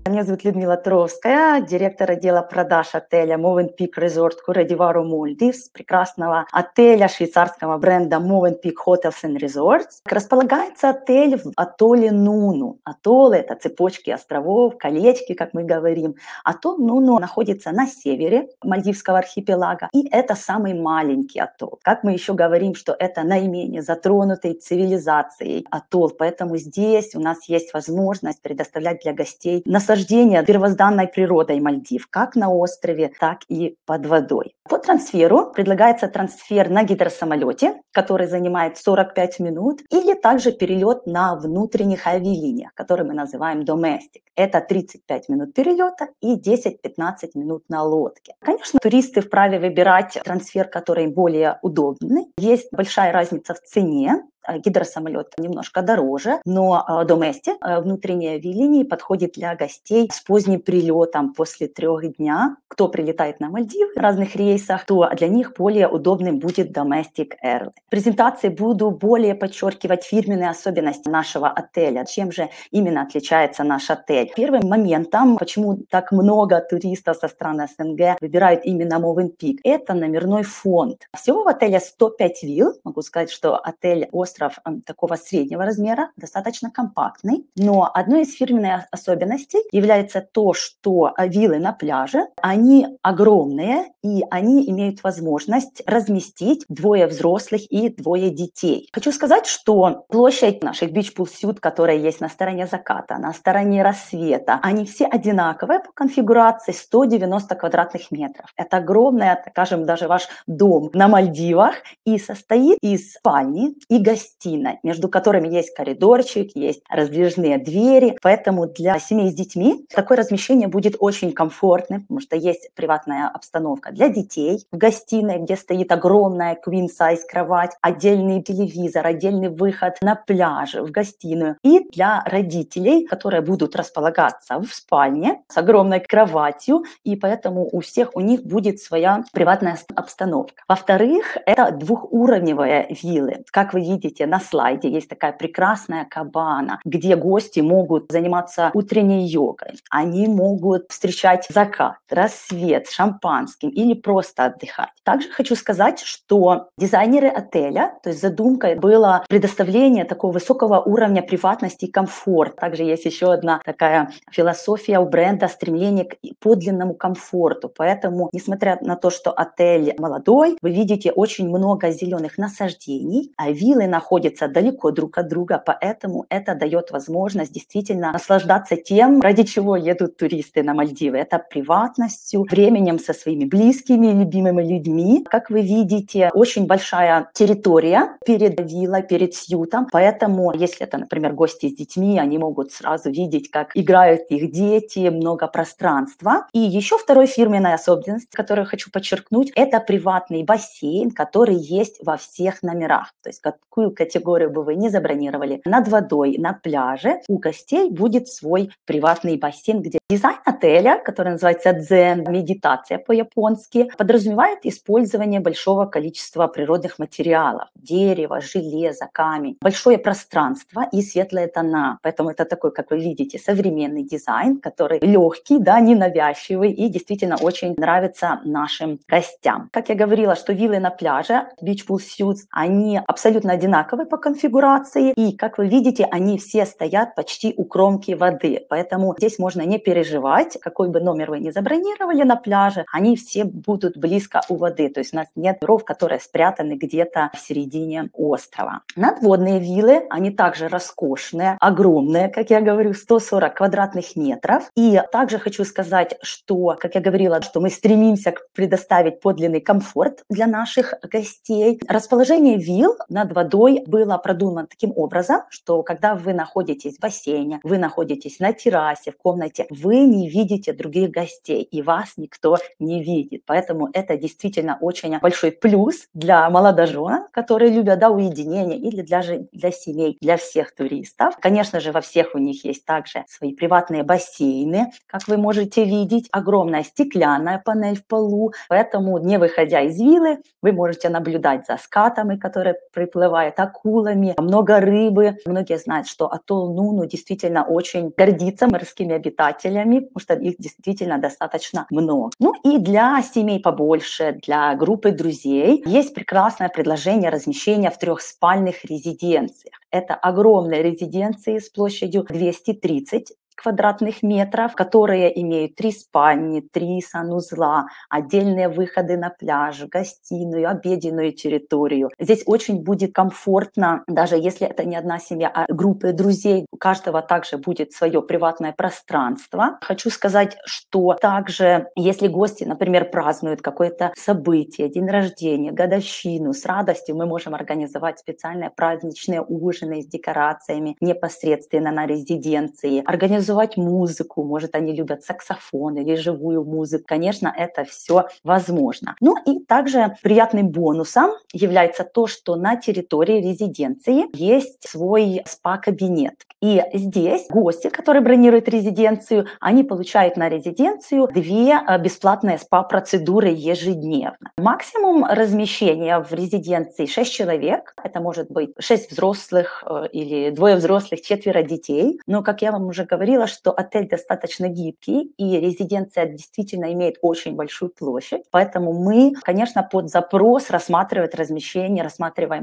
Меня зовут Людмила Туровская, директор отдела продаж отеля Movenpick Resort Курадивару Maldives, прекрасного отеля швейцарского бренда Movenpick Hotels and Resorts. Располагается отель в атолле Нуну. Атолл – это цепочки островов, колечки, как мы говорим. Атолл Нуну находится на севере Мальдивского архипелага, и это самый маленький атолл. Как мы еще говорим, что это наименее затронутый цивилизацией атолл, поэтому здесь у нас есть возможность предоставлять для гостей наслаждение первозданной природой Мальдив, как на острове, так и под водой. По трансферу предлагается трансфер на гидросамолете, который занимает 45 минут, или также перелет на внутренних авиалиниях, которые мы называем domestic. Это 35 минут перелета и 10-15 минут на лодке. Конечно, туристы вправе выбирать трансфер, который более удобный. Есть большая разница в цене. Гидросамолет немножко дороже, но domestic, внутренние авиалинии, подходит для гостей с поздним прилетом после 3 дня. Кто прилетает на Мальдивы в разных рейсах, то для них более удобным будет domestic airline. В презентации буду более подчеркивать фирменные особенности нашего отеля. Чем же именно отличается наш отель? Первым моментом, почему так много туристов со стран СНГ выбирают именно Movenpick, это номерной фонд. Всего в отеле 105 вилл. Могу сказать, что отель остров такого среднего размера, достаточно компактный. Но одной из фирменных особенностей является то, что виллы на пляже, они огромные, и они имеют возможность разместить 2 взрослых и 2 детей. Хочу сказать, что площадь наших Beach Pool Suite, которая есть на стороне заката, на стороне рассвета, они все одинаковые по конфигурации, 190 квадратных метров. Это огромная, скажем, даже ваш дом на Мальдивах, и состоит из спальни и гостиной, между которыми есть коридорчик, есть раздвижные двери. Поэтому для семей с детьми такое размещение будет очень комфортным, потому что есть приватная обстановка для детей в гостиной, где стоит огромная queen-size кровать, отдельный телевизор, отдельный выход на пляж, в гостиную. И для родителей, которые будут располагаться в спальне с огромной кроватью, и поэтому у них будет своя приватная обстановка. Во-вторых, это двухуровневые виллы. Как вы видите на слайде, есть такая прекрасная кабана, где гости могут заниматься утренней йогой. Они могут встречать закат, рассвет с шампанским или просто отдыхать. Также хочу сказать, что дизайнеры отеля, то есть задумкой было предоставление такого высокого уровня приватности и комфорта. Также есть еще одна такая философия у бренда, стремление к подлинному комфорту. Поэтому, несмотря на то, что отель молодой, вы видите очень много зеленых насаждений, а виллы находятся далеко друг от друга, поэтому это дает возможность действительно наслаждаться тем, ради чего едут туристы на Мальдивы. Это приватностью, временем со своими близкими, любимыми людьми. Как вы видите, очень большая территория перед виллой, перед сьютом, поэтому если это, например, гости с детьми, они могут сразу видеть, как играют их дети, много пространства. И еще второй фирменной особенность, которую хочу подчеркнуть, это приватный бассейн, который есть во всех номерах. То есть какую категорию бы вы ни забронировали, над водой, на пляже, у гостей будет свой приватный бассейн, где дизайн отеля, который называется дзен, медитация по-японски, подразумевает использование большого количества природных материалов, дерева, железа, камень, большое пространство и светлые тона. Поэтому это такой, как вы видите, современный дизайн, который легкий, да, ненавязчивый и действительно очень нравится нашим гостям. Как я говорила, что виллы на пляже, Beach Pool Suites, они абсолютно одинаковые по конфигурации, и, как вы видите, они все стоят почти у кромки воды, поэтому здесь можно не переживать переживать, какой бы номер вы ни забронировали на пляже, они все будут близко у воды. То есть у нас нет номеров, которые спрятаны где-то в середине острова. Надводные виллы, они также роскошные, огромные, как я говорю, 140 квадратных метров. И также хочу сказать, что, как я говорила, что мы стремимся предоставить подлинный комфорт для наших гостей. Расположение вилл над водой было продумано таким образом, что когда вы находитесь в бассейне, вы находитесь на террасе, в комнате, вы не видите других гостей, и вас никто не видит. Поэтому это действительно очень большой плюс для молодоженов, которые любят уединение, или для семей, для всех туристов. Конечно же, во всех у них есть также свои приватные бассейны, как вы можете видеть, огромная стеклянная панель в полу, поэтому, не выходя из виллы, вы можете наблюдать за скатами, которые приплывают, акулами, много рыбы. Многие знают, что атолл Нуну действительно очень гордится морскими обитателями, потому что их действительно достаточно много. Ну и для семей побольше, для группы друзей есть прекрасное предложение размещения в трехспальных резиденциях. Это огромные резиденции с площадью 230 квадратных метров, которые имеют 3 спальни, 3 санузла, отдельные выходы на пляж, гостиную, обеденную территорию. Здесь очень будет комфортно, даже если это не одна семья, а группы друзей. У каждого также будет свое приватное пространство. Хочу сказать, что также, если гости, например, празднуют какое-то событие, день рождения, годовщину, с радостью мы можем организовать специальные праздничные ужины с декорациями непосредственно на резиденции, организовать музыку, может, они любят саксофон или живую музыку. Конечно, это все возможно. Ну и также приятным бонусом является то, что на территории резиденции есть свой спа-кабинет. И здесь гости, которые бронируют резиденцию, они получают на резиденцию 2 бесплатные спа-процедуры ежедневно. Максимум размещения в резиденции 6 человек. Это может быть 6 взрослых или 2 взрослых, 4 детей. Но, как я вам уже говорила, что отель достаточно гибкий, и резиденция действительно имеет очень большую площадь. Поэтому мы, конечно, под запрос рассматриваем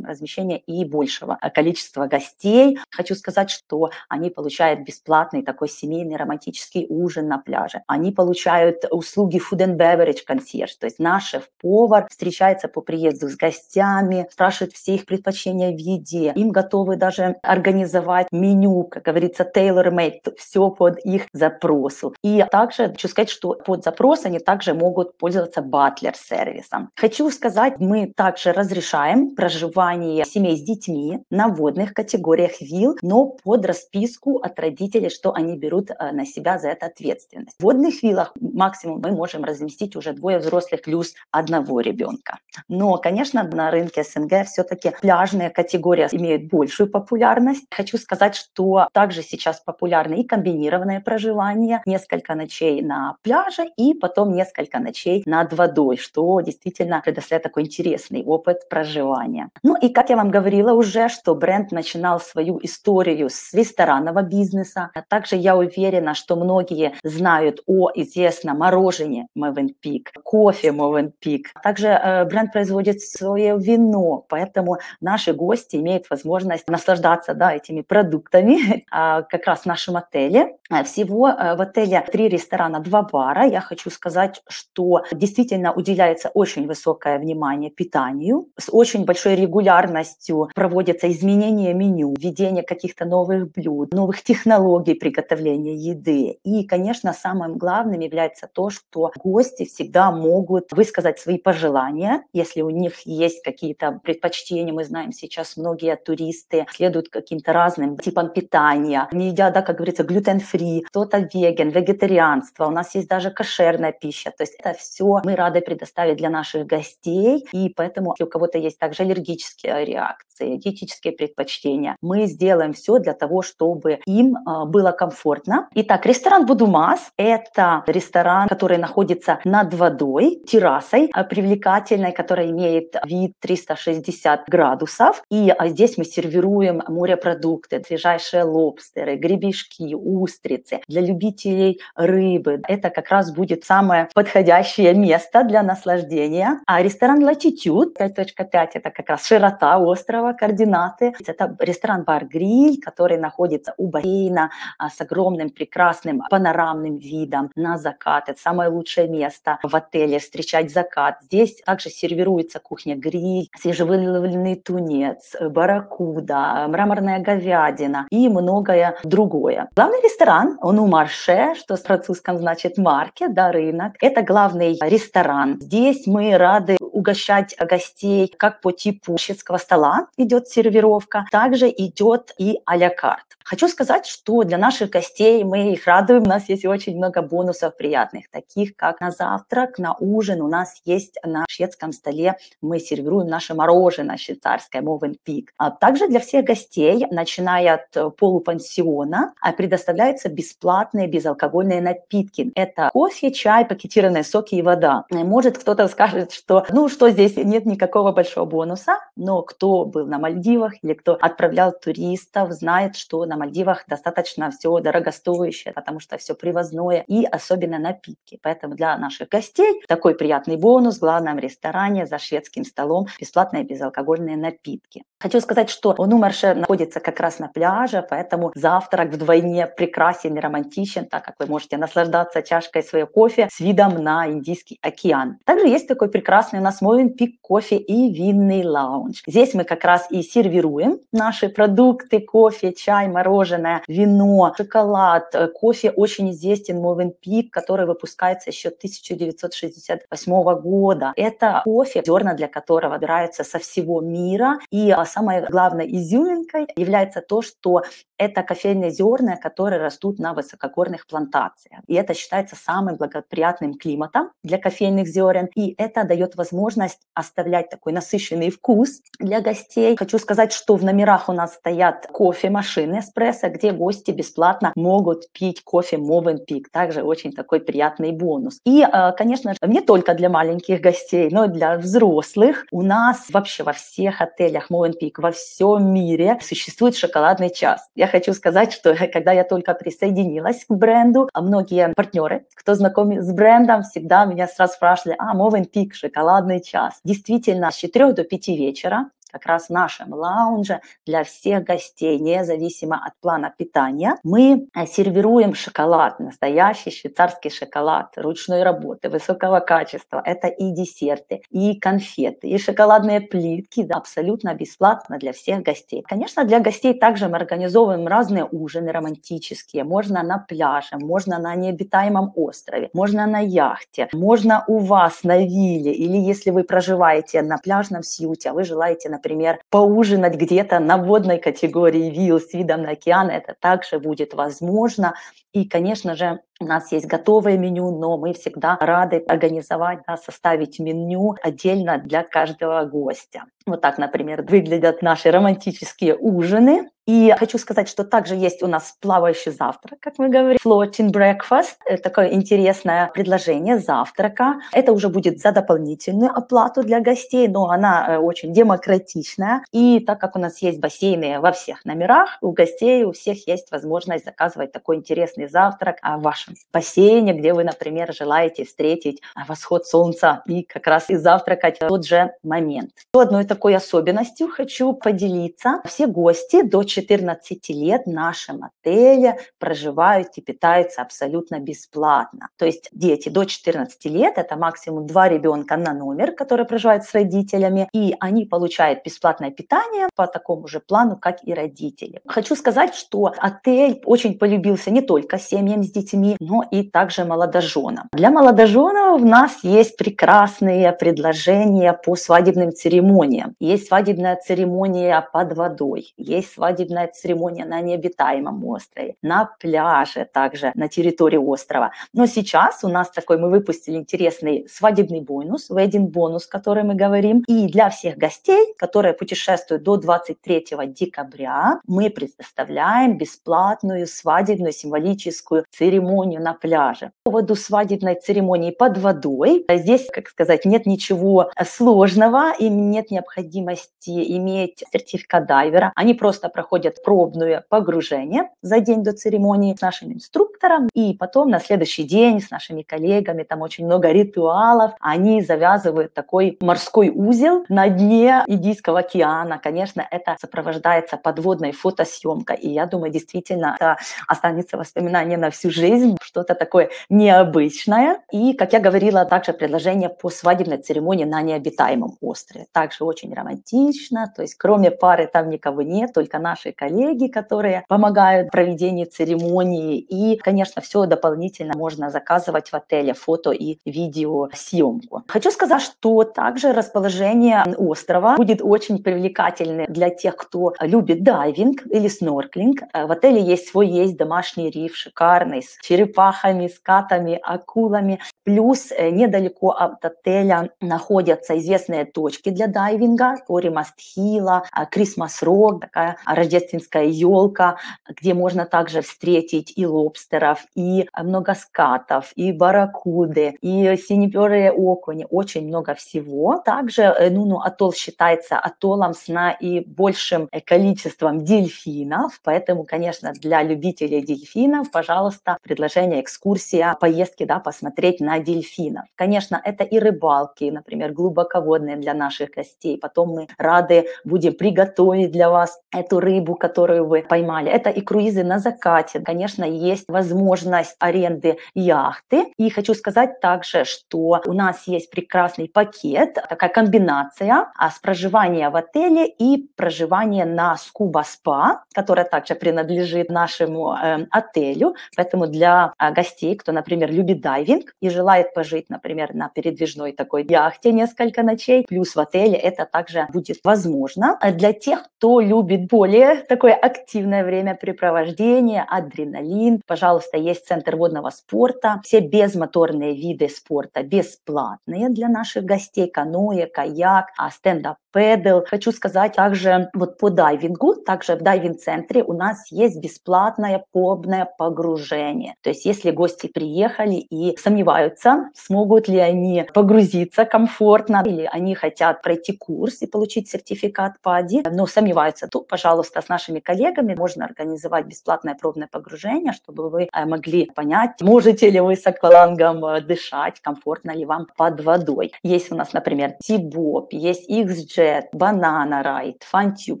размещение и большего количества гостей. Хочу сказать, что они получают бесплатный такой семейный романтический ужин на пляже. Они получают услуги food and beverage concierge, то есть наш шеф-повар встречается по приезду с гостями, спрашивает все их предпочтения в еде. Им готовы даже организовать меню, как говорится, tailor-made, все под их запросу. И также хочу сказать, что под запрос они также могут пользоваться батлер-сервисом. Хочу сказать, мы также разрешаем проживание семей с детьми на водных категориях вилл, но под расписку от родителей, что они берут на себя за это ответственность. В водных виллах максимум мы можем разместить уже 2 взрослых плюс 1 ребенка. Но, конечно, на рынке СНГ все-таки пляжные категории имеют большую популярность. Хочу сказать, что также сейчас популярны и комбинированное проживание, несколько ночей на пляже и потом несколько ночей над водой, что действительно предоставляет такой интересный опыт проживания. Ну и, как я вам говорила уже, что бренд начинал свою историю с ресторанного бизнеса. А также я уверена, что многие знают о известном мороженое Mövenpick, кофе Mövenpick. Также бренд производит свое вино, поэтому наши гости имеют возможность наслаждаться этими продуктами как раз в нашем отеле. Всего в отеле 3 ресторана, 2 бара. Я хочу сказать, что действительно уделяется очень высокое внимание питанию. С очень большой регулярностью проводятся изменения меню, введение каких-то новых блюд, новых технологий приготовления еды. И, конечно, самым главным является то, что гости всегда могут высказать свои пожелания, если у них есть какие-то предпочтения. Мы знаем, сейчас многие туристы следуют каким-то разным типам питания, не едят, как говорится, глютен-фри, кто-то веган, вегетарианство, у нас есть даже кошерная пища. То есть это все мы рады предоставить для наших гостей, и поэтому, если у кого-то есть также аллергические реакции, диетические предпочтения, мы сделаем все для того, чтобы им было комфортно. Итак, ресторан Будумас – это ресторан, который находится над водой, террасой привлекательной, которая имеет вид 360 градусов. И здесь мы сервируем морепродукты, свежайшие лобстеры, гребешки, устрицы. Для любителей рыбы это как раз будет самое подходящее место для наслаждения. А ресторан Latitude 5.5 – это как раз широта острова, координаты. Это ресторан-бар-гриль, который находится находится у бассейна с огромным прекрасным панорамным видом на закат. Это самое лучшее место в отеле встречать закат. Здесь также сервируется кухня-гриль, свежевыловленный тунец, барракуда, мраморная говядина и многое другое. Главный ресторан, он у марше, что с французском значит маркет, да, рынок. Это главный ресторан. Здесь мы рады угощать гостей как по типу шведского стола идет сервировка, также идет и а-ля карт. Хочу сказать, что для наших гостей мы их радуем. У нас есть очень много бонусов приятных, таких как на завтрак, на ужин. У нас есть на шведском столе, мы сервируем наше мороженое швейцарское Mövenpick. А также для всех гостей, начиная от полупансиона, предоставляются бесплатные безалкогольные напитки. Это кофе, чай, пакетированные соки и вода. Может, кто-то скажет, что что здесь нет никакого большого бонуса, но кто был на Мальдивах или кто отправлял туристов, знает, что на Мальдивах достаточно все дорогостоящее, потому что все привозное и особенно напитки. Поэтому для наших гостей такой приятный бонус в главном ресторане за шведским столом бесплатные безалкогольные напитки. Хочу сказать, что У Марше находится как раз на пляже, поэтому завтрак вдвойне прекрасен и романтичен, так как вы можете наслаждаться чашкой своего кофе с видом на Индийский океан. Также есть такой прекрасный у нас Mövenpick кофе и винный лаунж. Здесь мы как раз и сервируем наши продукты: кофе, чай, мороженое, вино, шоколад. Кофе очень известен Mövenpick, который выпускается еще 1968 года. Это кофе, зерна для которого собираются со всего мира. И самой главной изюминкой является то, что это кофейные зерна, которые растут на высокогорных плантациях. И это считается самым благоприятным климатом для кофейных зерен. И это дает возможность оставлять такой насыщенный вкус для гостей. Хочу сказать, что в номерах у нас стоят кофемашины эспрессо, где гости бесплатно могут пить кофе Mövenpick. Также очень такой приятный бонус. И, конечно же, не только для маленьких гостей, но и для взрослых. У нас вообще во всех отелях Mövenpick во всем мире существует шоколадный час. Я хочу сказать, что когда я только присоединилась к бренду, многие партнеры, кто знаком с брендом, всегда меня сразу спрашивали: Mövenpick, шоколадный час. Действительно, с 4 до 5 вечера как раз в нашем лаунже для всех гостей, независимо от плана питания, мы сервируем шоколад, настоящий швейцарский шоколад ручной работы, высокого качества. Это и десерты, и конфеты, и шоколадные плитки, да, абсолютно бесплатно для всех гостей. Конечно, для гостей также мы организовываем разные ужины романтические. Можно на пляже, можно на необитаемом острове, можно на яхте, можно у вас на вилле, или если вы проживаете на пляжном сьюте, а вы желаете, например, поужинать где-то на водной категории вилл с видом на океан, это также будет возможно. И, конечно же, у нас есть готовое меню, но мы всегда рады организовать, да, составить меню отдельно для каждого гостя. Вот так, например, выглядят наши романтические ужины. И хочу сказать, что также есть у нас плавающий завтрак, как мы говорим, floating breakfast. Это такое интересное предложение завтрака. Это уже будет за дополнительную оплату для гостей, но она очень демократичная. И так как у нас есть бассейны во всех номерах, у гостей у всех есть возможность заказывать такой интересный завтрак в вашем бассейне, где вы, например, желаете встретить восход солнца и как раз и завтракать в тот же момент. Еще одной такой особенностью хочу поделиться. Все гости до 14 лет в нашем отеле проживают и питаются абсолютно бесплатно. То есть дети до 14 лет, это максимум 2 ребенка на номер, которые проживают с родителями, и они получают бесплатное питание по такому же плану, как и родители. Хочу сказать, что отель очень полюбился не только семьям с детьми, но и также молодоженам. Для молодоженов у нас есть прекрасные предложения по свадебным церемониям. Есть свадебная церемония под водой, есть свадебная церемония на необитаемом острове, на пляже, также на территории острова. Но сейчас у нас такой, мы выпустили интересный свадебный бонус, wedding бонус, который мы говорим. И для всех гостей, которые путешествуют до 23 декабря, мы предоставляем бесплатную свадебную символическую церемонию церемонию на пляже. По поводу свадебной церемонии под водой, здесь, как сказать, нет ничего сложного, им нет необходимости иметь сертификат дайвера. Они просто проходят пробное погружение за день до церемонии с нашим инструктором, и потом на следующий день с нашими коллегами, там очень много ритуалов, они завязывают такой морской узел на дне Индийского океана. Конечно, это сопровождается подводной фотосъемкой, и я думаю, действительно, это останется воспоминание на всю жизнь, что-то такое необычное. И, как я говорила, также предложение по свадебной церемонии на необитаемом острове. Также очень романтично, то есть кроме пары там никого нет, только наши коллеги, которые помогают в проведении церемонии. И, конечно, все дополнительно можно заказывать в отеле, фото и видеосъемку. Хочу сказать, что также расположение острова будет очень привлекательным для тех, кто любит дайвинг или снорклинг. В отеле есть домашний риф, шикарный, с черепахами, скатами, акулами. Плюс недалеко от отеля находятся известные точки для дайвинга: Ори-Мастхила, Крисмас-Рок, такая рождественская елка, где можно также встретить и лобстеров, и много скатов, и барракуды, и синеперые окуни, очень много всего. Также Нуну-атолл считается атоллом с наибольшим количеством дельфинов, поэтому, конечно, для любителей дельфинов, пожалуйста, предложение, экскурсия, поездки, да, посмотреть на дельфинов. Конечно, это и рыбалки, например, глубоководные для наших гостей. Потом мы рады будем приготовить для вас эту рыбу, которую вы поймали. Это и круизы на закате. Конечно, есть возможность аренды яхты. И хочу сказать также, что у нас есть прекрасный пакет, такая комбинация с проживания в отеле и проживания на скуба-спа, которая также принадлежит нашему отелю. Поэтому для гостей, кто, например, любит дайвинг и желает пожить, например, на передвижной такой яхте несколько ночей, плюс в отеле, это также будет возможно. Для тех, кто любит более такое активное времяпрепровождение, адреналин, пожалуйста, есть центр водного спорта. Все безмоторные виды спорта бесплатные для наших гостей: каноэ, каяк, стенд-ап пэдл. Хочу сказать также вот по дайвингу, также в дайвинг-центре у нас есть бесплатное пробное погружение. То есть если гости приехали и сомневаются, смогут ли они погрузиться комфортно, или они хотят пройти курс и получить сертификат ПАДИ, но сомневаются, то, пожалуйста, с нашими коллегами можно организовать бесплатное пробное погружение, чтобы вы могли понять, можете ли вы с аквалангом дышать, комфортно ли вам под водой. Есть у нас, например, T-Bob, есть XJ, Banana Ride, FunTube,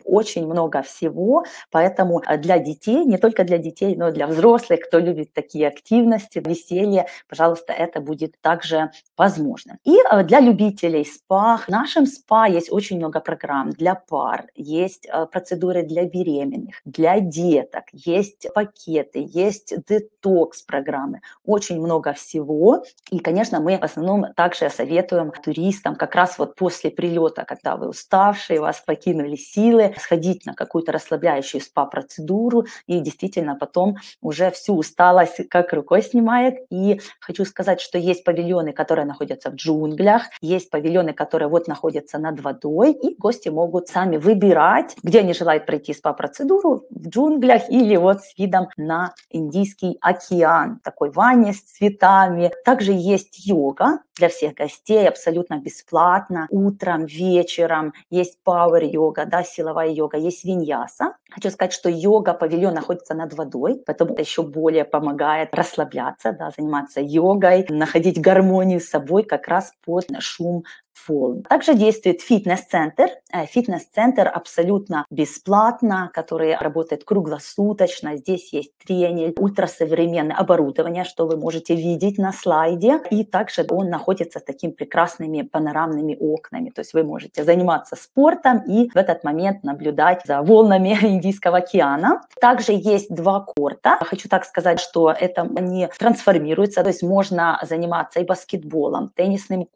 очень много всего, поэтому для детей, не только для детей, но и для взрослых, кто любит такие активности, веселье, пожалуйста, это будет также возможно. И для любителей спа, в нашем спа есть очень много программ для пар, есть процедуры для беременных, для деток, есть пакеты, есть детокс-программы, очень много всего. И, конечно, мы в основном также советуем туристам как раз вот после прилета, когда вы уставшие, вас покинули силы, сходить на какую-то расслабляющую спа-процедуру, и действительно потом уже всю усталость как рукой снимает. И хочу сказать, что есть павильоны, которые находятся в джунглях, есть павильоны, которые вот находятся над водой, и гости могут сами выбирать, где они желают пройти спа-процедуру: в джунглях или вот с видом на Индийский океан, такой ванне с цветами. Также есть йога для всех гостей абсолютно бесплатно, утром, вечером. Есть пауэр-йога, да, силовая йога, есть виньяса. Хочу сказать, что йога-павильон находится над водой, поэтому это еще более помогает расслабляться, да, заниматься йогой, находить гармонию с собой как раз под шум волн. Также действует фитнес-центр. Фитнес-центр абсолютно бесплатно, который работает круглосуточно. Здесь есть тренер, ультрасовременное оборудование, что вы можете видеть на слайде. И также он находится с такими прекрасными панорамными окнами. То есть вы можете заниматься спортом и в этот момент наблюдать за волнами Индийского океана. Также есть 2 корта. Хочу так сказать, что это они трансформируются. То есть можно заниматься и баскетболом, теннисным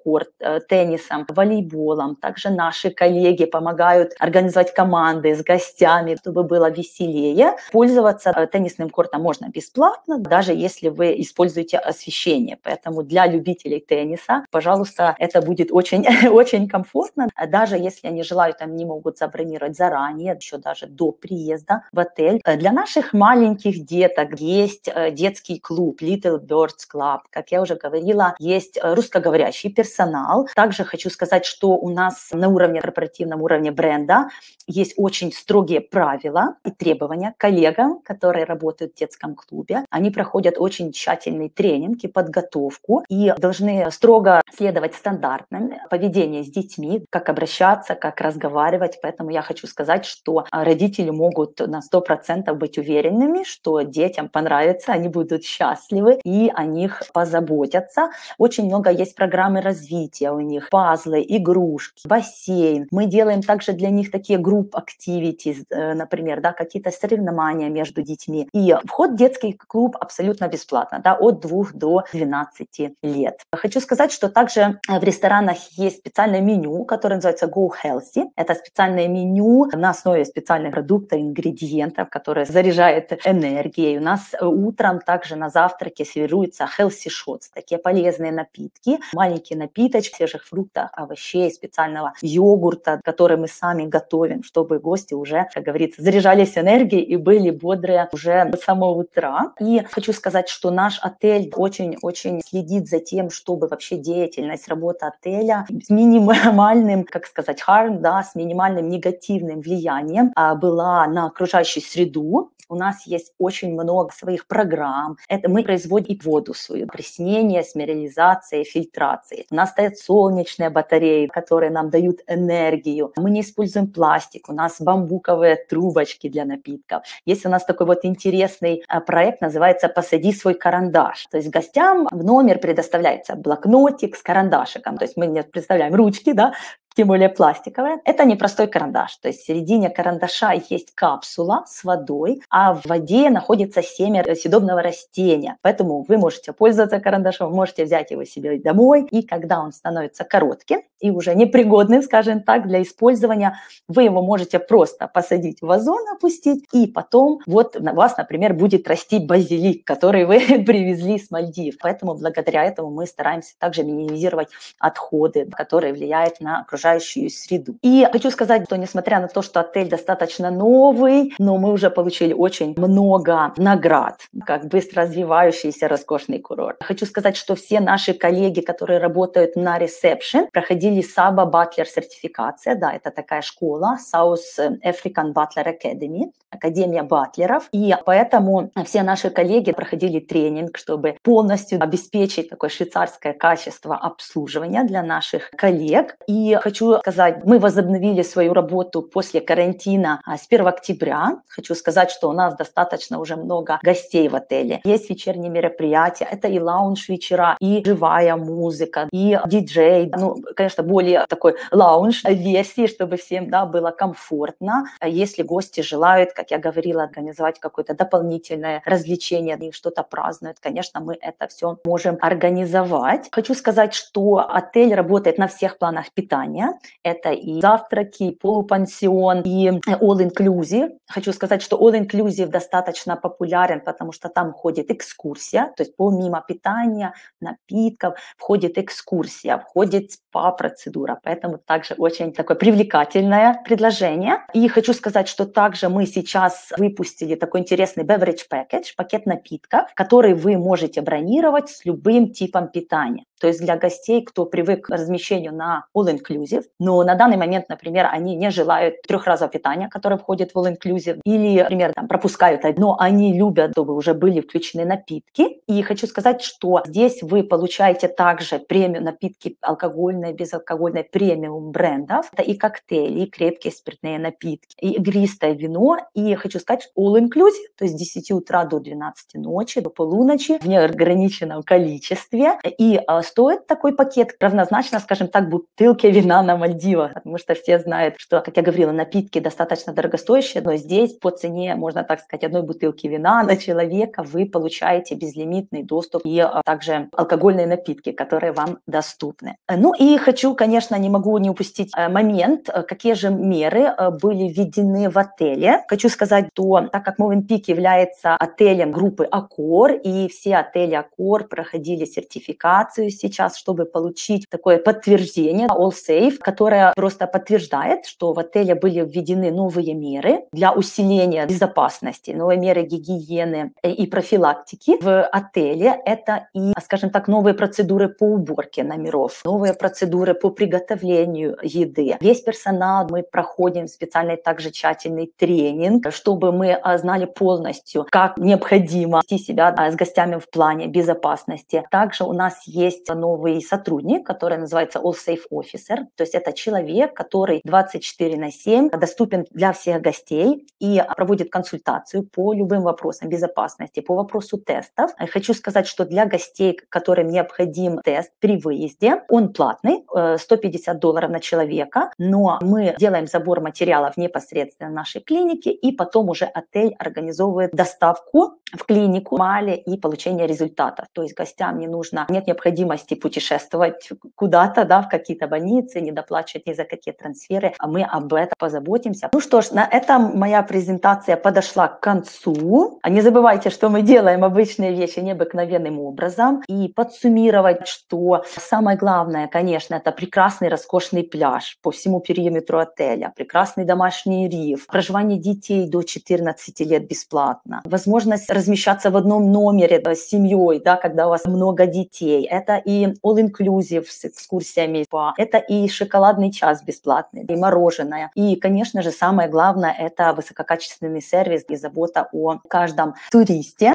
теннисом, теннисом, волейболом. Также наши коллеги помогают организовать команды с гостями, чтобы было веселее. Пользоваться теннисным кортом можно бесплатно, даже если вы используете освещение. Поэтому для любителей тенниса, пожалуйста, это будет очень, очень комфортно. Даже если они желают, они могут забронировать заранее, еще даже до приезда в отель. Для наших маленьких деток есть детский клуб Little Birds Club. Как я уже говорила, есть русскоговорящий персонал. Также хочу сказать, что у нас на уровне, корпоративном уровне бренда есть очень строгие правила и требования к коллегам, которые работают в детском клубе. Они проходят очень тщательный тренинг и подготовку и должны строго следовать стандартам поведения с детьми, как обращаться, как разговаривать. Поэтому я хочу сказать, что родители могут на 100% быть уверенными, что детям понравится, они будут счастливы и о них позаботятся. Очень много есть программы развития у них, пазлы, игрушки, бассейн. Мы делаем также для них такие групп activities, например, да, какие-то соревнования между детьми. И вход в детский клуб абсолютно бесплатно, да, от 2 до 12 лет. Хочу сказать, что также в ресторанах есть специальное меню, которое называется Go Healthy. Это специальное меню на основе специальных продуктов, ингредиентов, которые заряжают энергией. У нас утром также на завтраке сервируются healthy shots, такие полезные напитки, маленькие напиточки свежих фруктов, овощей, специального йогурта, который мы сами готовим, чтобы гости уже, как говорится, заряжались энергией и были бодрые уже с самого утра. И хочу сказать, что наш отель очень-очень следит за тем, чтобы вообще деятельность, работа отеля с минимальным, как сказать, harm, да, с минимальным негативным влиянием была на окружающую среду. У нас есть очень много своих программ. Это мы производим воду свою, опреснение, смерилизация, фильтрация. У нас стоят солнечные батареи, которые нам дают энергию. Мы не используем пластик, у нас бамбуковые трубочки для напитков. Есть у нас такой вот интересный проект, называется «Посади свой карандаш». То есть гостям в номер предоставляется блокнотик с карандашиком. То есть мы не представляем ручки, да, тем более пластиковая. Это не простой карандаш. То есть в середине карандаша есть капсула с водой, а в воде находится семя съедобного растения. Поэтому вы можете пользоваться карандашом, можете взять его себе домой, и когда он становится коротким и уже непригодным, скажем так, для использования, вы его можете просто посадить в вазон, опустить, и потом вот у вас, например, будет расти базилик, который вы привезли с Мальдив. Поэтому благодаря этому мы стараемся также минимизировать отходы, которые влияют на окружающую среду. И хочу сказать, что несмотря на то, что отель достаточно новый, но мы уже получили очень много наград, как быстро развивающийся роскошный курорт. Хочу сказать, что все наши коллеги, которые работают на ресепшн, проходили SABA Butler сертификация, да, это такая школа, South African Butler Academy, Академия батлеров, и поэтому все наши коллеги проходили тренинг, чтобы полностью обеспечить такое швейцарское качество обслуживания для наших коллег. И хочу сказать, мы возобновили свою работу после карантина с 1 октября. Хочу сказать, что у нас достаточно уже много гостей в отеле. Есть вечерние мероприятия, это и лаунж-вечера, и живая музыка, и диджей. Ну, конечно, более такой лаунж-версии, чтобы всем, да, было комфортно. Если гости желают, как я говорила, организовать какое-то дополнительное развлечение и что-то празднуют, конечно, мы это все можем организовать. Хочу сказать, что отель работает на всех планах питания. Это и завтраки, и полупансион, и all-inclusive. Хочу сказать, что all-inclusive достаточно популярен, потому что там входит экскурсия, то есть помимо питания, напитков, входит экскурсия, входит спа-процедура, поэтому также очень такое привлекательное предложение. И хочу сказать, что также мы сейчас выпустили такой интересный beverage package, пакет напитков, который вы можете бронировать с любым типом питания. То есть для гостей, кто привык к размещению на all-inclusive, но на данный момент, например, они не желают трехразового питания, которое входит в all-inclusive, или, например, там, пропускают, но они любят, чтобы уже были включены напитки. И хочу сказать, что здесь вы получаете также премиум напитки алкогольные, безалкогольные, премиум брендов. Это и коктейли, и крепкие спиртные напитки, и игристое вино. И хочу сказать, all-inclusive, то есть с 10 утра до 12 ночи, до полуночи, в неограниченном количестве. И стоит такой пакет равнозначно, скажем так, бутылке вина на Мальдивах, потому что все знают, что, как я говорила, напитки достаточно дорогостоящие, но здесь по цене, можно так сказать, одной бутылки вина на человека вы получаете безлимитный доступ и также алкогольные напитки, которые вам доступны. Ну и хочу, конечно, не могу не упустить момент, какие же меры были введены в отеле. Хочу сказать, что так как Movenpick является отелем группы Accor, и все отели Accor проходили сертификацию сейчас, чтобы получить такое подтверждение AllSafe, которое просто подтверждает, что в отеле были введены новые меры для усиления безопасности, новые меры гигиены и профилактики в отеле. Это и, скажем так, новые процедуры по уборке номеров, новые процедуры по приготовлению еды. Весь персонал мы проходим специальный также тщательный тренинг, чтобы мы знали полностью, как необходимо вести себя с гостями в плане безопасности. Также у нас есть новый сотрудник, который называется AllSafe Officer, то есть это человек, который 24/7 доступен для всех гостей и проводит консультацию по любым вопросам безопасности, по вопросу тестов. Хочу сказать, что для гостей, которым необходим тест при выезде, он платный, $150 на человека, но мы делаем забор материалов непосредственно в нашей клинике, и потом уже отель организовывает доставку в клинику Мали и получение результатов. То есть гостям нет необходимости путешествовать куда-то, да, в какие-то больницы, не доплачивать ни за какие трансферы, а мы об этом позаботимся. Ну что ж, на этом моя презентация подошла к концу. Не забывайте, что мы делаем обычные вещи необыкновенным образом. И подсуммировать, что самое главное, конечно, это прекрасный, роскошный пляж по всему периметру отеля, прекрасный домашний риф, проживание детей до 14 лет бесплатно, возможность размещаться в одном номере с семьей, да, когда у вас много детей. Это и all-inclusive с экскурсиями, это и шоколадный час бесплатный, и мороженое. И, конечно же, самое главное – это высококачественный сервис и забота о каждом туристе.